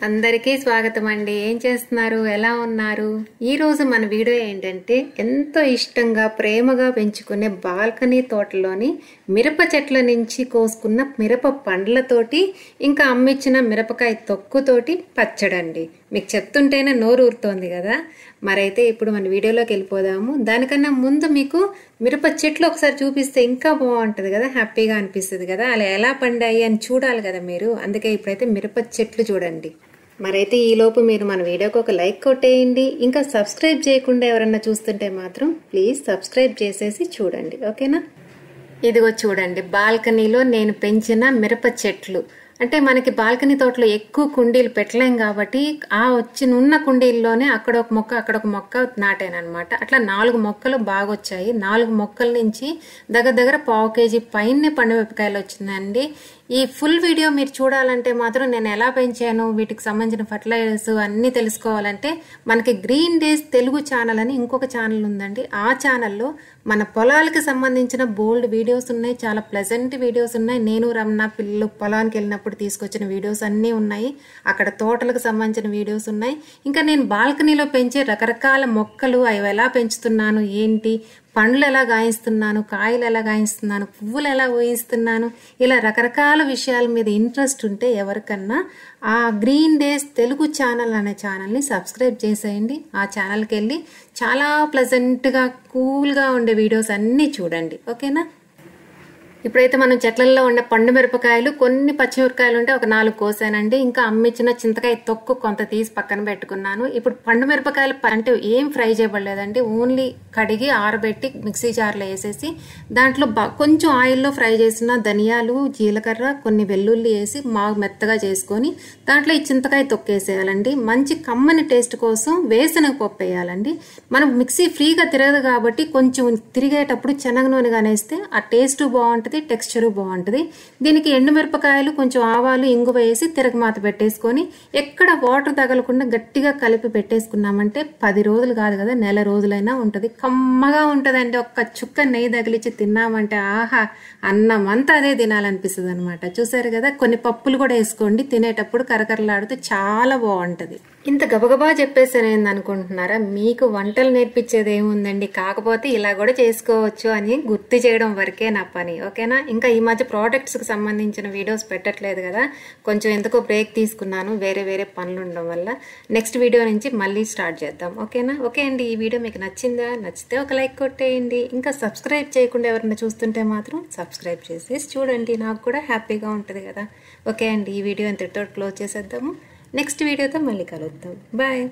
అందరికీ స్వాగతం అండి. ఏం చేస్తున్నారు, ఎలా ఉన్నారు? ఈ రోజు మన వీడియో ఏంటంటే ఎంతో ఇష్టంగా ప్రేమగా పెంచుకునే బాల్కనీ తోటలోని మిరప చెట్ల నుంచి కోసుకున్న మిరప పండ్లతోటి ఇంకా అమ్మిచ్చిన మిరపకాయ తొక్కుతోటి పచ్చడండి. మీకు చెప్తుంటేనే నోరు ఊరుతోంది కదా. మరైతే ఇప్పుడు మన వీడియోలోకి వెళ్ళిపోదాము. దానికన్నా ముందు మీకు మిరప చెట్లు ఒకసారి చూపిస్తే ఇంకా బాగుంటుంది కదా, హ్యాపీగా అనిపిస్తుంది కదా. అలా ఎలా పండాయి అని చూడాలి కదా మీరు. అందుకే ఇప్పుడైతే మిరప చెట్లు చూడండి. మరైతే ఈలోపు మీరు మన వీడియోకి ఒక లైక్ కొట్టేయండి. ఇంకా సబ్స్క్రైబ్ చేయకుండా ఎవరన్నా చూస్తుంటే మాత్రం ప్లీజ్ సబ్స్క్రైబ్ చేసేసి చూడండి, ఓకేనా? ఇదిగో చూడండి, బాల్కనీలో నేను పెంచిన మిరప చెట్లు. అంటే మనకి బాల్కనీ తోటలో ఎక్కువ కుండీలు పెట్టలేం కాబట్టి ఉన్న కుండీల్లోనే అక్కడ ఒక మొక్క నాటానమాట. అట్లా 4 మొక్కలు బాగా వచ్చాయి. 4 మొక్కల నుంచి దగ్గర పావు కేజీ పైనే పండుమిరపకాయలు వచ్చిందండి. ఈ ఫుల్ వీడియో మీరు చూడాలంటే మాత్రం నేను ఎలా పెంచాను, వీటికి సంబంధించిన ఫర్టిలైజర్స్ అన్నీ తెలుసుకోవాలంటే మనకి గ్రీన్ డేస్ తెలుగు ఛానల్ అని ఇంకొక ఛానల్ ఉందండి. ఆ ఛానల్లో మన పొలాలకు సంబంధించిన బోల్డ్ వీడియోస్ ఉన్నాయి, చాలా ప్లెజెంట్ వీడియోస్ ఉన్నాయి. నేను రమణ పిల్లలు పొలానికి వెళ్ళినప్పుడు తీసుకొచ్చిన వీడియోస్ అన్నీ ఉన్నాయి. అక్కడ తోటలకు సంబంధించిన వీడియోస్ ఉన్నాయి. ఇంకా నేను బాల్కనీలో పెంచే రకరకాల మొక్కలు అవి ఎలా పెంచుతున్నాను, ఏంటి, పండ్లు ఎలా గాయిస్తున్నాను, కాయలు ఎలా గాయిస్తున్నాను, పువ్వులు ఎలా ఊహిస్తున్నాను, ఇలా రకరకాల విషయాల మీద ఇంట్రెస్ట్ ఉంటే ఎవరికన్నా ఆ గ్రీన్ డేస్ తెలుగు ఛానల్ అనే ఛానల్ని సబ్స్క్రైబ్ చేసేయండి. ఆ ఛానల్కి వెళ్ళి చాలా ప్లెజెంట్గా కూల్గా ఉండే వీడియోస్ అన్నీ చూడండి, ఓకేనా? ఇప్పుడైతే మనం చెట్లలో ఉండే పండు మిరపకాయలు, కొన్ని పచ్చిమిరపకాయలు ఉంటే ఒక 4 కోసానండి. ఇంకా అమ్మిచ్చిన చింతకాయ తొక్కు కొంత తీసి పక్కన పెట్టుకున్నాను. ఇప్పుడు పండు మిరపకాయలు అంటే ఏం ఫ్రై చేయబడలేదండి, ఓన్లీ కడిగి ఆరబెట్టి మిక్సీ జార్లో వేసేసి దాంట్లో కొంచెం ఆయిల్లో ఫ్రై చేసిన ధనియాలు, జీలకర్ర, కొన్ని వెల్లుల్లి వేసి మెత్తగా చేసుకొని దాంట్లో ఈ చింతకాయ తొక్కు వేసేయాలండి. మంచి కమ్మని టేస్ట్ కోసం వేసిన పప్పు వేయాలండి. మనం మిక్సీ ఫ్రీగా తిరగదు కాబట్టి కొంచెం తిరిగేటప్పుడు శనగ నూనె కానేస్తే ఆ టేస్ట్ బాగుంటుంది, టెక్స్చరు బాగుంటుంది. దీనికి ఎండుమిరపకాయలు, కొంచెం ఆవాలు, ఇంగువ వేసి తిరగమాత పెట్టేసుకొని ఎక్కడ వాటర్ తగలకుండా గట్టిగా కలిపి పెట్టేసుకున్నామంటే 10 రోజులు కాదు కదా, నెల రోజులైనా ఉంటుంది. కమ్మగా ఉంటుందండి. ఒక్క చుక్క నెయ్యి తగిలిచ్చి తిన్నామంటే ఆహా, అన్నం అంతా అదే తినాలనిపిస్తుంది అనమాట. చూసారు కదా, కొన్ని పప్పులు కూడా వేసుకోండి, తినేటప్పుడు కరకరలాడుతూ చాలా బాగుంటుంది. ఇంత గబగబా చెప్పేసాను ఏందనుకుంటున్నారా? మీకు వంటలు నేర్పించేది ఏముందండి, కాకపోతే ఇలా కూడా చేసుకోవచ్చు అని గుర్తు చేయడం వరకే నా పని, ఓకేనా? ఇంకా ఈ మధ్య ప్రోడక్ట్స్కి సంబంధించిన వీడియోస్ పెట్టట్లేదు కదా, కొంచెం ఎందుకో బ్రేక్ తీసుకున్నాను, వేరే పనులు ఉండడం వల్ల. నెక్స్ట్ వీడియో నుంచి మళ్ళీ స్టార్ట్ చేద్దాం, ఓకేనా? ఓకే అండి, ఈ వీడియో మీకు నచ్చిందా? నచ్చితే ఒక లైక్ కొట్టేయండి. ఇంకా సబ్స్క్రైబ్ చేయకుండా ఎవరైనా చూస్తుంటే మాత్రం సబ్స్క్రైబ్ చేసేసి చూడండి, నాకు కూడా హ్యాపీగా ఉంటుంది కదా. ఓకే అండి, ఈ వీడియో ఇంతటితో క్లోజ్ చేసేద్దాము. నెక్స్ట్ వీడియోతో మళ్ళీ కలుద్దాం. బాయ్.